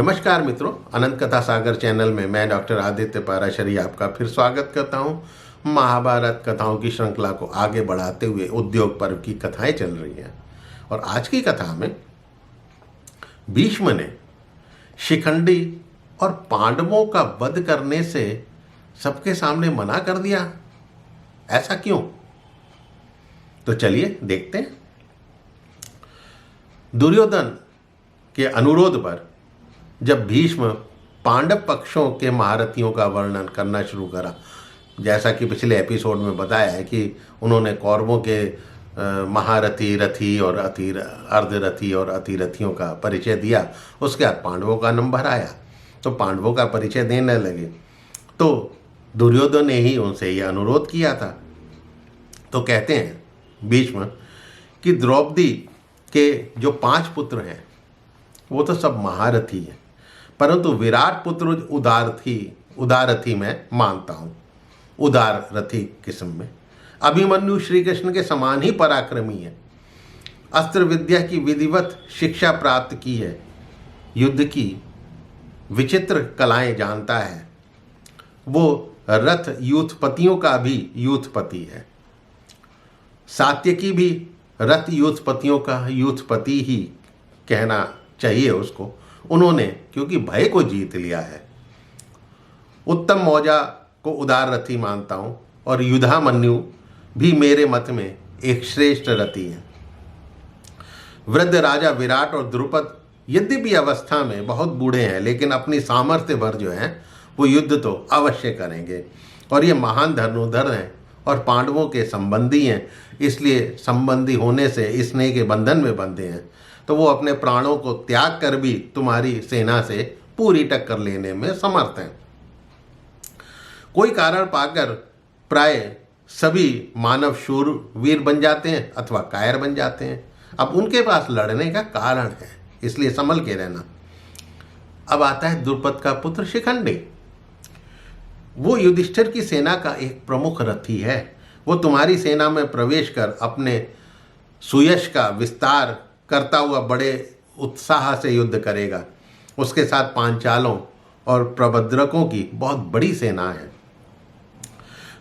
नमस्कार मित्रों, अनंत कथा सागर चैनल में मैं डॉक्टर आदित्य पाराशरी आपका फिर स्वागत करता हूं। महाभारत कथाओं की श्रृंखला को आगे बढ़ाते हुए उद्योग पर्व की कथाएं चल रही हैं और आज की कथा में भीष्म ने शिखंडी और पांडवों का वध करने से सबके सामने मना कर दिया। ऐसा क्यों? तो चलिए देखते हैं। दुर्योधन के अनुरोध पर जब भीष्म पांडव पक्षों के महारथियों का वर्णन करना शुरू करा, जैसा कि पिछले एपिसोड में बताया है कि उन्होंने कौरवों के महारथी, रथी और अर्धरथी और अतिरथियों का परिचय दिया। उसके बाद पांडवों का नंबर आया तो पांडवों का परिचय देने लगे। तो दुर्योधन ने ही उनसे यह अनुरोध किया था। तो कहते हैं भीष्म कि द्रौपदी के जो 5 पुत्र हैं वो तो सब महारथी हैं, परंतु विराट पुत्र उदारथी मैं मानता हूँ। उदार रथी किस्म में अभिमन्यु श्री कृष्ण के समान ही पराक्रमी है। अस्त्र विद्या की विधिवत शिक्षा प्राप्त की है, युद्ध की विचित्र कलाएं जानता है। वो रथ यूथपतियों का भी यूथपति है। सात्यकी भी रथ यूथपतियों का यूथपति ही कहना चाहिए उसको, उन्होंने क्योंकि भय को जीत लिया है। उत्तम मौजा को उदार रथी मानता हूं और युधामन्यु भी मेरे मत में एक श्रेष्ठ रथी है। वृद्ध राजा विराट और द्रुपद यद्यपि अवस्था में बहुत बूढ़े हैं, लेकिन अपनी सामर्थ्य भर जो है वो युद्ध तो अवश्य करेंगे और ये महान धनुर्धर हैं और पांडवों के संबंधी हैं, इसलिए संबंधी होने से स्नेह के बंधन में बंधे हैं। तो वो अपने प्राणों को त्याग कर भी तुम्हारी सेना से पूरी टक्कर लेने में समर्थ हैं। कोई कारण पाकर प्राय सभी मानव शूर वीर बन जाते हैं अथवा कायर बन जाते हैं। अब उनके पास लड़ने का कारण है, इसलिए संभल के रहना। अब आता है द्रुपद का पुत्र शिखंडी। वो युधिष्ठिर की सेना का एक प्रमुख रथी है। वो तुम्हारी सेना में प्रवेश कर अपने सुयश का विस्तार करता हुआ बड़े उत्साह से युद्ध करेगा। उसके साथ पांचालों और प्रबद्रकों की बहुत बड़ी सेना है।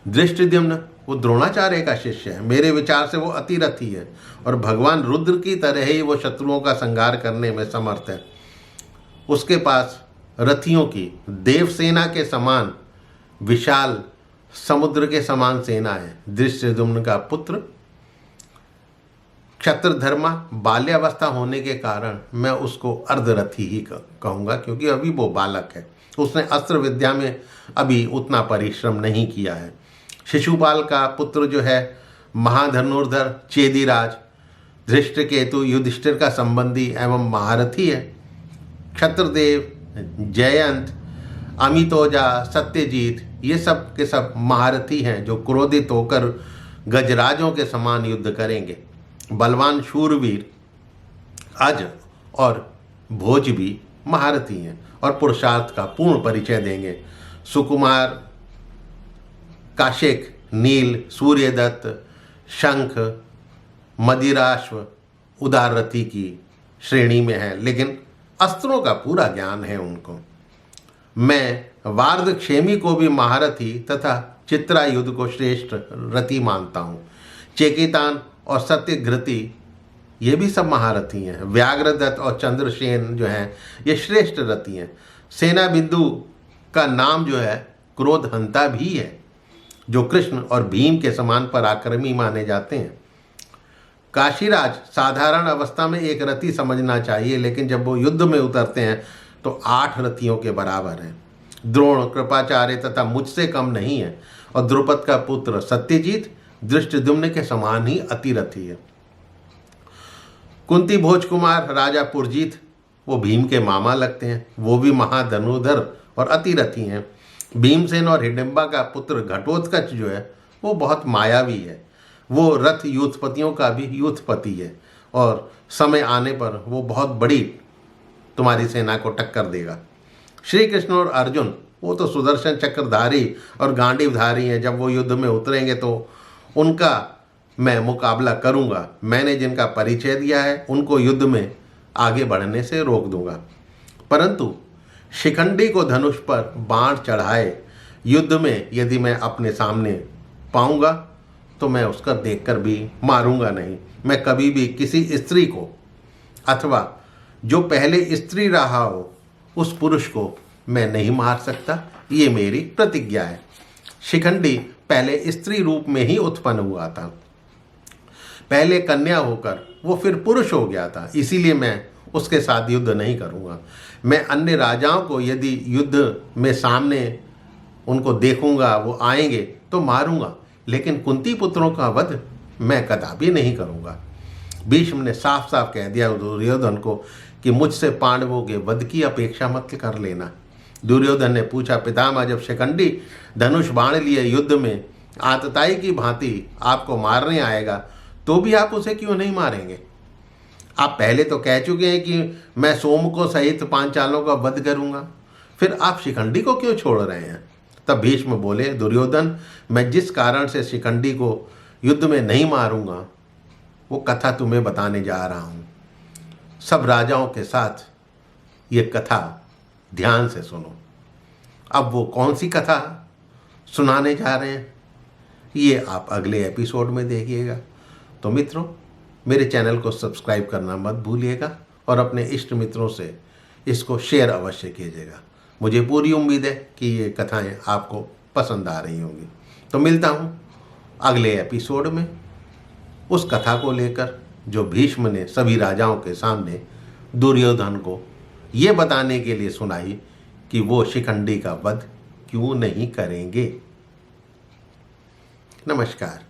धृष्टद्युम्न वो द्रोणाचार्य का शिष्य है। मेरे विचार से वो अतिरथी है और भगवान रुद्र की तरह ही वो शत्रुओं का संहार करने में समर्थ है। उसके पास रथियों की देवसेना के समान विशाल समुद्र के समान सेना है। धृष्टद्युम्न का पुत्र क्षत्रधर्मा बाल्यावस्था होने के कारण मैं उसको अर्धरथी ही कहूँगा, क्योंकि अभी वो बालक है। उसने अस्त्र विद्या में अभी उतना परिश्रम नहीं किया है। शिशुपाल का पुत्र जो है महाधनुर्धर चेदीराज धृष्टकेतु युधिष्ठिर का संबंधी एवं महारथी है। क्षत्रदेव, जयंत, अमितोजा, सत्यजीत ये सब के सब महारथी हैं जो क्रोधित होकर गजराजों के समान युद्ध करेंगे। बलवान शूरवीर अज और भोज भी महारथी हैं और पुरुषार्थ का पूर्ण परिचय देंगे। सुकुमार, काशिक, नील, सूर्यदत्त, शंख, मदिराश्व उदारथी की श्रेणी में है, लेकिन अस्त्रों का पूरा ज्ञान है उनको। मैं वार्धक्षेमी को भी महारथी तथा चित्रायुध को श्रेष्ठ रथी मानता हूँ। चेकितान और सत्यघृति ये भी सब महारथी हैं। व्याघ्रदत्त और चंद्रसेन जो हैं ये श्रेष्ठ रथी हैं। सेना बिंदु का नाम जो है क्रोधहंता भी है, जो कृष्ण और भीम के समान पराक्रमी माने जाते हैं। काशीराज साधारण अवस्था में एक रथी समझना चाहिए, लेकिन जब वो युद्ध में उतरते हैं तो 8 रथियों के बराबर हैं। द्रोण, कृपाचार्य तथा मुझसे कम नहीं है और द्रुपद का पुत्र सत्यजीत धृष्टद्युम्न के समान ही अतिरथी है। कुंती भोज कुमार राजा पुरजीत वो भीम के मामा लगते हैं। वो भी महाधनुर्धर और अतिरथी हैं। भीमसेन और हिडिंबा का पुत्र घटोत्कच जो है वो बहुत मायावी है। वो रथ यूथपतियों का भी यूथपति है और समय आने पर वो बहुत बड़ी तुम्हारी सेना को टक्कर देगा। श्री कृष्ण और अर्जुन वो तो सुदर्शन चक्रधारी और गांडीवधारी हैं। जब वो युद्ध में उतरेंगे तो उनका मैं मुकाबला करूंगा। मैंने जिनका परिचय दिया है उनको युद्ध में आगे बढ़ने से रोक दूंगा। परंतु शिखंडी को धनुष पर बाण चढ़ाए युद्ध में यदि मैं अपने सामने पाऊंगा तो मैं उसका देखकर भी मारूंगा नहीं। मैं कभी भी किसी स्त्री को अथवा जो पहले स्त्री रहा हो उस पुरुष को मैं नहीं मार सकता, ये मेरी प्रतिज्ञा है। शिखंडी पहले स्त्री रूप में ही उत्पन्न हुआ था, पहले कन्या होकर वो फिर पुरुष हो गया था, इसीलिए मैं उसके साथ युद्ध नहीं करूँगा। मैं अन्य राजाओं को यदि युद्ध में सामने उनको देखूंगा, वो आएंगे तो मारूंगा, लेकिन कुंती पुत्रों का वध मैं कदापि नहीं करूंगा। भीष्म ने साफ साफ कह दिया दुर्योधन को कि मुझसे पांडवों के वध की अपेक्षा मत कर लेना। दुर्योधन ने पूछा, पितामह, जब शिखंडी धनुष बाण लिए युद्ध में आतताई की भांति आपको मारने आएगा तो भी आप उसे क्यों नहीं मारेंगे? आप पहले तो कह चुके हैं कि मैं सोम को सहित पांचालों का वध करूंगा, फिर आप शिखंडी को क्यों छोड़ रहे हैं? तब भीष्म बोले, दुर्योधन, मैं जिस कारण से शिखंडी को युद्ध में नहीं मारूंगा वो कथा तुम्हें बताने जा रहा हूं। सब राजाओं के साथ ये कथा ध्यान से सुनो। अब वो कौन सी कथा सुनाने जा रहे हैं ये आप अगले एपिसोड में देखिएगा। तो मित्रों, मेरे चैनल को सब्सक्राइब करना मत भूलिएगा और अपने इष्ट मित्रों से इसको शेयर अवश्य कीजिएगा। मुझे पूरी उम्मीद है कि ये कथाएं आपको पसंद आ रही होंगी। तो मिलता हूँ अगले एपिसोड में उस कथा को लेकर जो भीष्म ने सभी राजाओं के सामने दुर्योधन को ये बताने के लिए सुनाई कि वो शिखंडी का वध क्यों नहीं करेंगे। नमस्कार।